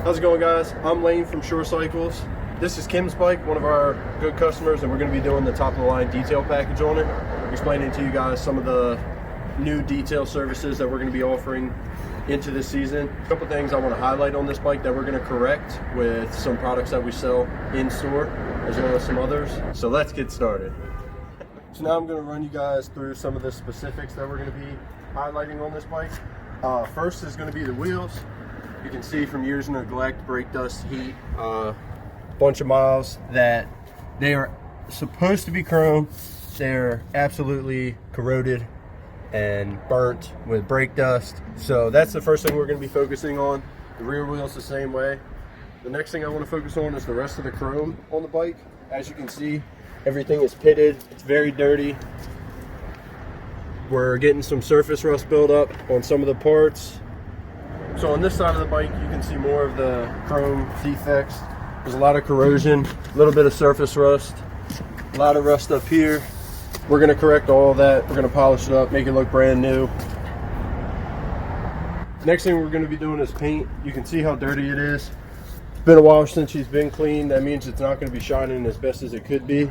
How's it going, guys? I'm Lane from Shore Cycles. This is Kim's bike, one of our good customers, and we're going to be doing the top of the line detail package on it, explaining to you guys some of the new detail services that we're going to be offering into this season. A couple things I want to highlight on this bike that we're going to correct with some products that we sell in store, as well as some others. So let's get started. So now I'm going to run you guys through some of the specifics that we're going to be highlighting on this bike. First is going to be the wheels. You can see from years of neglect, brake dust, heat, bunch of miles that they are supposed to be chrome. They're absolutely corroded and burnt with brake dust. So that's the first thing we're going to be focusing on. The rear wheel's the same way. The next thing I want to focus on is the rest of the chrome on the bike. As you can see, everything is pitted. It's very dirty. We're getting some surface rust buildup on some of the parts. So on this side of the bike, you can see more of the chrome defects. There's a lot of corrosion, a little bit of surface rust, a lot of rust up here. We're going to correct all of that. We're going to polish it up, make it look brand new. Next thing we're going to be doing is paint. You can see how dirty it is. It's been a while since she's been cleaned. That means it's not going to be shining as best as it could be.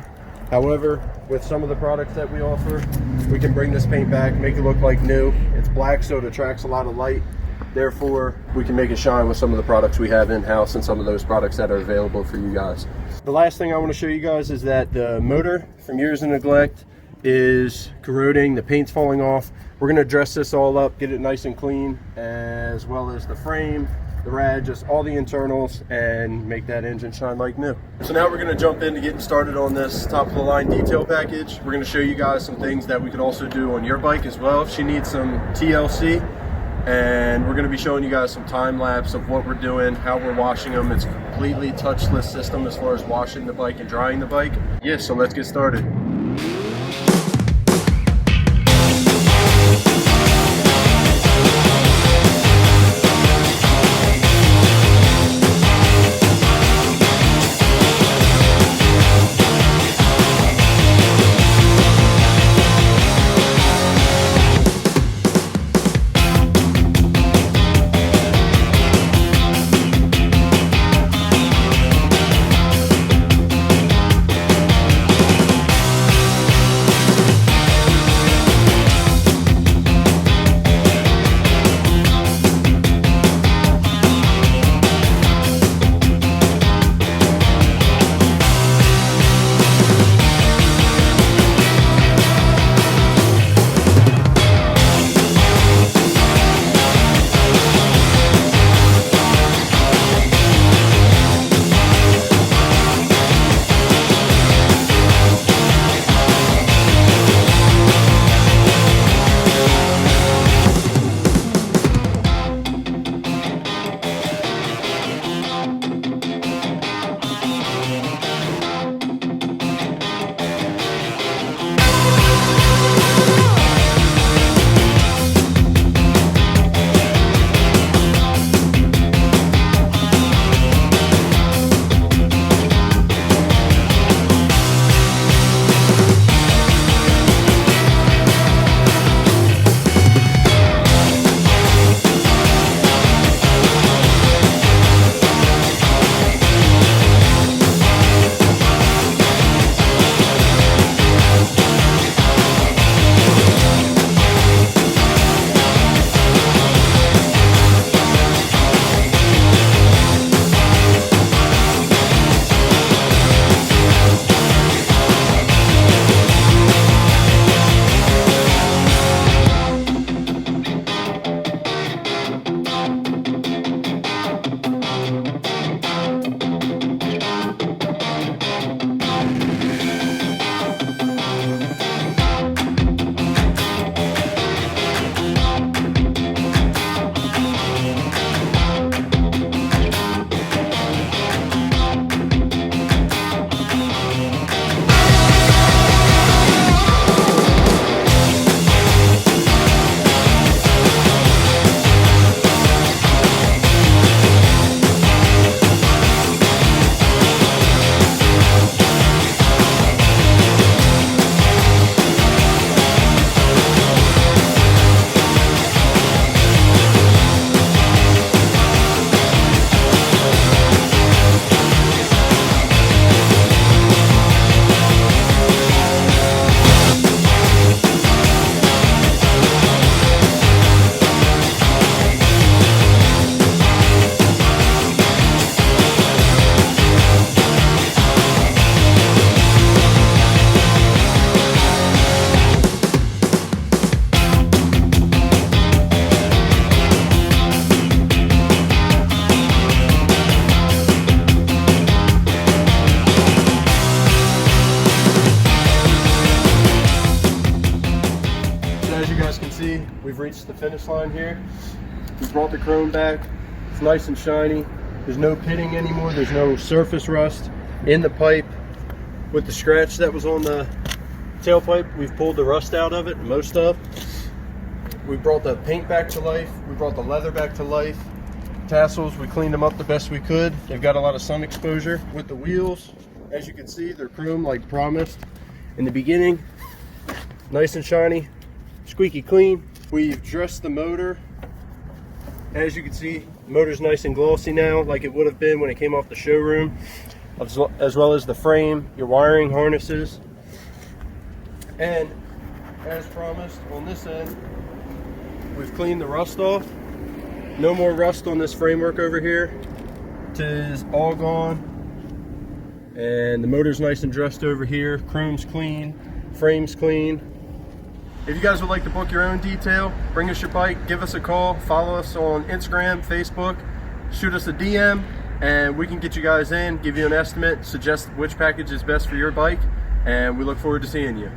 However, with some of the products that we offer, we can bring this paint back, make it look like new. It's black, so it attracts a lot of light. Therefore, we can make it shine with some of the products we have in-house and some of those products that are available for you guys. The last thing I want to show you guys is that the motor, from years of neglect, is corroding. The paint's falling off. We're going to dress this all up, get it nice and clean, as well as the frame, the rad, just all the internals, and make that engine shine like new. So now we're going to jump into getting started on this top of the line detail package. We're going to show you guys some things that we could also do on your bike as well if she needs some TLC. And we're going to be showing you guys some time lapse of what we're doing, how we're washing them. It's a completely touchless system as far as washing the bike and drying the bike. Yeah, so let's get started. finish line here. We brought the chrome back. It's nice and shiny. There's no pitting anymore. There's no surface rust in the pipe. With the scratch that was on the tailpipe, we've pulled the rust out of it, most of. We brought the paint back to life. We brought the leather back to life. Tassels, we cleaned them up the best we could. They've got a lot of sun exposure. With the wheels, as you can see, they're chrome like promised in the beginning. Nice and shiny, squeaky clean. We've dressed the motor. As you can see, the motor's nice and glossy now, like it would have been when it came off the showroom, as well as the frame, your wiring harnesses. And as promised, on this end, we've cleaned the rust off. No more rust on this framework over here. It is all gone. And the motor's nice and dressed over here. Chrome's clean, frame's clean. If you guys would like to book your own detail, bring us your bike, give us a call, follow us on Instagram, Facebook, shoot us a DM, and we can get you guys in, give you an estimate, suggest which package is best for your bike, and we look forward to seeing you.